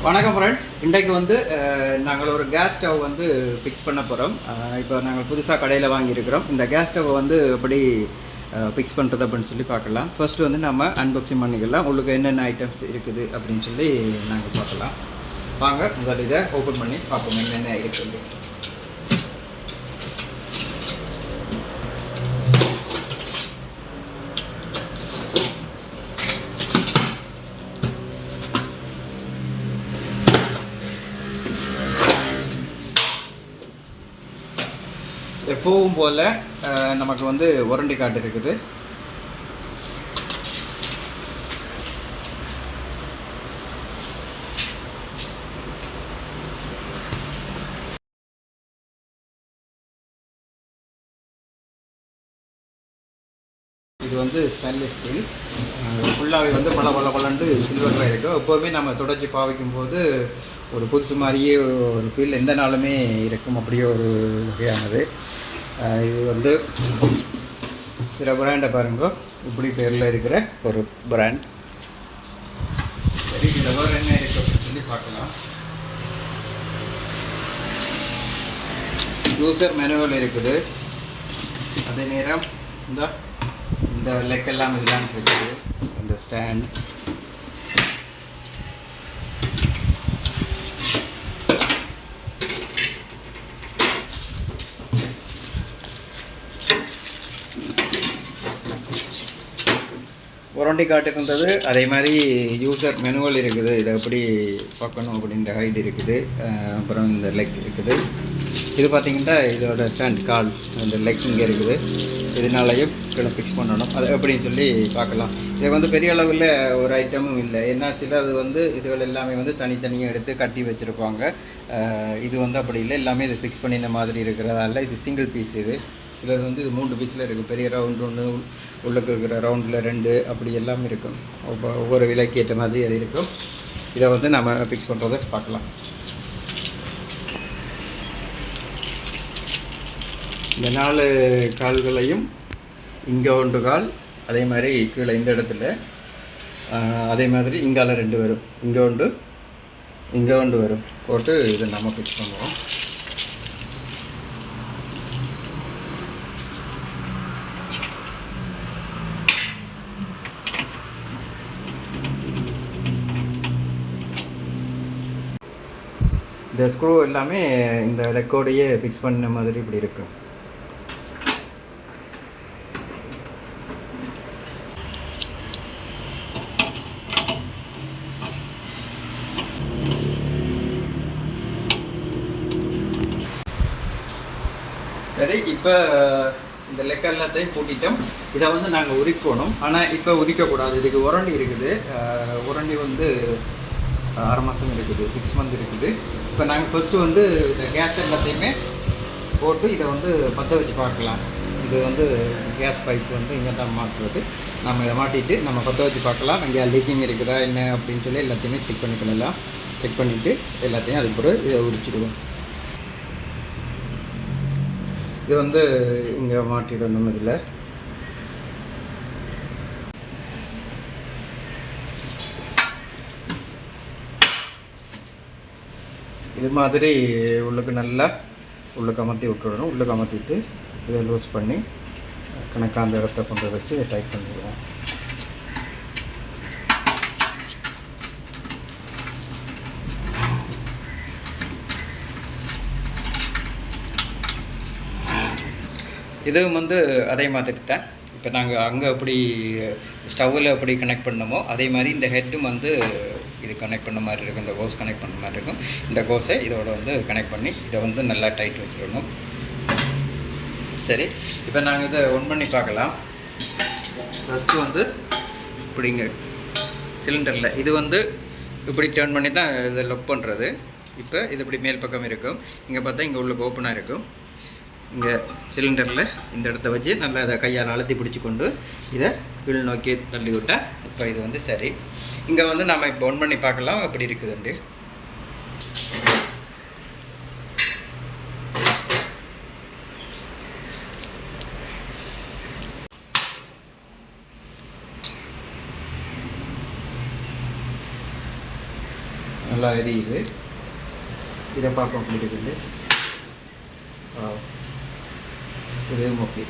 வணக்கம் ஃப்ரெண்ட்ஸ். இன்றைக்கு வந்து நாங்கள் ஒரு கேஸ் ஸ்டவ் வந்து ஃபிக்ஸ் பண்ண போகிறோம். இப்போ நாங்கள் புதுசாக கடையில் வாங்கியிருக்கிறோம். இந்த கேஸ் ஸ்டவ் வந்து எப்படி ஃபிக்ஸ் பண்ணுறது அப்படின்னு சொல்லி பார்க்கலாம். ஃபர்ஸ்ட்டு வந்து நம்ம அன்பாக்சிங் பண்ணிக்கலாம். உங்களுக்கு என்னென்ன ஐட்டம்ஸ் இருக்குது அப்படின்னு சொல்லி நாங்கள் பார்க்கலாம். வாங்க முதல்ல இதை ஓப்பன் பண்ணி பார்ப்போம் என்னென்ன இருக்குது. எப்பவும் போல் நமக்கு வந்து வாரண்டி கார்டு இருக்குது. இது வந்து ஸ்டெயின்லெஸ் ஸ்டீல், ஃபுல்லாகவே வந்து பளபளன்னு சில்வராக இருக்கும். எப்போவுமே நம்ம தொடச்சி பாவிக்கும் போது ஒரு புதுசு மாதிரியே ஒரு ஃபீல் எந்த நாளுமே இருக்கும். அப்படியே ஒரு வகையானது. இது வந்து சில பிராண்டை பாருங்க, இப்படி பேரில் இருக்கிற ஒரு பிராண்ட். சரி, இதில் வேறு என்ன இருக்குது அப்படின்னு சொல்லி பார்க்கலாம். யூசர் மேனுவல் இருக்குது. அதே நேரம் இந்த லெக் எல்லாம் இதெல்லாம் இருக்குது. இந்த ஸ்டாண்ட், வாரண்டி கார்டு இருந்தது. அதே மாதிரி யூசர் மேனுவல் இருக்குது. இதை எப்படி பார்க்கணும் அப்படின்ற ஹைட் இருக்குது. அப்புறம் இந்த லெக் இருக்குது. இது பார்த்திங்கன்னா இதோட ஸ்டாண்ட் கால், இந்த லெக் இங்கே இருக்குது. இதனாலையும் கீழே ஃபிக்ஸ் பண்ணணும். அது எப்படின்னு சொல்லி பார்க்கலாம். இது வந்து பெரிய அளவில் ஒரு ஐட்டமும் இல்லை. ஏன்னா சிலது வந்து இதுகள் எல்லாமே வந்து தனித்தனியாக எடுத்து கட்டி வச்சுருப்பாங்க. இது வந்து அப்படி இல்லை. எல்லாமே இது ஃபிக்ஸ் பண்ணின மாதிரி இருக்கிறதால இது சிங்கிள் பீஸ். இது சிலது வந்து இது 3 பீஸில் இருக்குது. பெரிய ரவுண்ட் ஒன்று, உள்ளுக்கு இருக்கிற ரவுண்டில் 2, அப்படி எல்லாம் இருக்கும். ஒவ்வொரு விலைக்கு ஏற்ற மாதிரி அது இருக்கும். இதை வந்து நம்ம ஃபிக்ஸ் பண்ணுறதை பார்க்கலாம். இந்த 4 கால்களையும் இங்கே 1 கால், அதே மாதிரி கீழே இந்த இடத்துல, அதே மாதிரி இங்கால 2 வரும். இங்கே 1 இங்கே 1 வரும். போட்டு இதை நம்ம ஃபிக்ஸ் பண்ணுவோம். இந்த ஸ்க்ரூ எல்லாமே இந்த லெக்கோடையே ஃபிக்ஸ் பண்ண மாதிரி இப்படி இருக்கு. சரி, இப்போ இந்த லெக் எல்லாத்தையும் பூட்டிட்டோம். இதை வந்து நாங்கள் உரிக்கணும். ஆனால் இப்போ உரிக்கக்கூடாது. இதுக்கு வாரண்டி இருக்குது. வாரண்டி வந்து 6 மாதம் இருக்குது, 6 மந்த் இருக்குது. இப்போ நாங்கள் ஃபஸ்ட்டு வந்து இந்த கேஸ் எல்லாத்தையுமே போட்டு இதை வந்து பற்ற வச்சு பார்க்கலாம். இது வந்து கேஸ் பைப் வந்து இங்கே தான் மாட்டுறது. நம்ம இதை மாட்டிட்டு நம்ம பற்ற வச்சு பார்க்கலாம். இங்கே லீக்கிங் இருக்குதா என்ன அப்படின்னு சொல்லி எல்லாத்தையுமே செக் பண்ணிக்கலாம். செக் பண்ணிவிட்டு எல்லாத்தையும் அதுக்கு பிறகு இதை உரிச்சிடுவோம். இது வந்து இங்கே மாட்டிடணும். இதில் இது மாதிரி உள்ளுக்கு நல்லா உள்ளுக்கு அமர்த்தி விட்டுடணும். உள்ளுக்கு அமர்த்திட்டு இதை லூஸ் பண்ணி கணக்காக அந்த இடத்த கொண்டு வச்சு இதை டைட் பண்ணிடுவோம். இதுவும் வந்து அதே மாதிரி தான். இப்போ நாங்கள் அங்கே எப்படி ஸ்டவ்வில் எப்படி கனெக்ட் பண்ணமோ அதே மாதிரி இந்த ஹெட்டும் வந்து இது கனெக்ட் பண்ண மாதிரி இருக்கும். இந்த கோஸ் கனெக்ட் பண்ண மாதிரி இருக்கும். இந்த கோஸை இதோட வந்து கனெக்ட் பண்ணி இதை வந்து நல்லா டைட் வச்சுருக்கணும். சரி, இப்போ நாங்கள் இதை ஒன் பண்ணி பார்க்கலாம். ஃபஸ்ட்டு வந்து இப்படிங்க சிலிண்டரில் இது வந்து இப்படி டர்ன் பண்ணி தான் இதை லாக் பண்ணுறது. இப்போ இது இப்படி மேல் பக்கம் இருக்கும். இங்கே பார்த்தா இங்கே உள்ளுக்கு ஓப்பனாக இருக்கும். இங்கே சிலிண்டரில் இந்த இடத்த வச்சு நல்லா இதை கையால் அழுத்தி பிடிச்சி கொண்டு இதை கீழ் நோக்கி தள்ளி விட்டால் இப்போ இது வந்து சரி. இங்கே வந்து நம்ம இப்போ ஒன் பண்ணி பார்க்கலாம் எப்படி இருக்குதுண்டு. நல்லா எரியுது. இதை பார்ப்போம் அப்படி இருக்குது. இதுவும் ஓகே.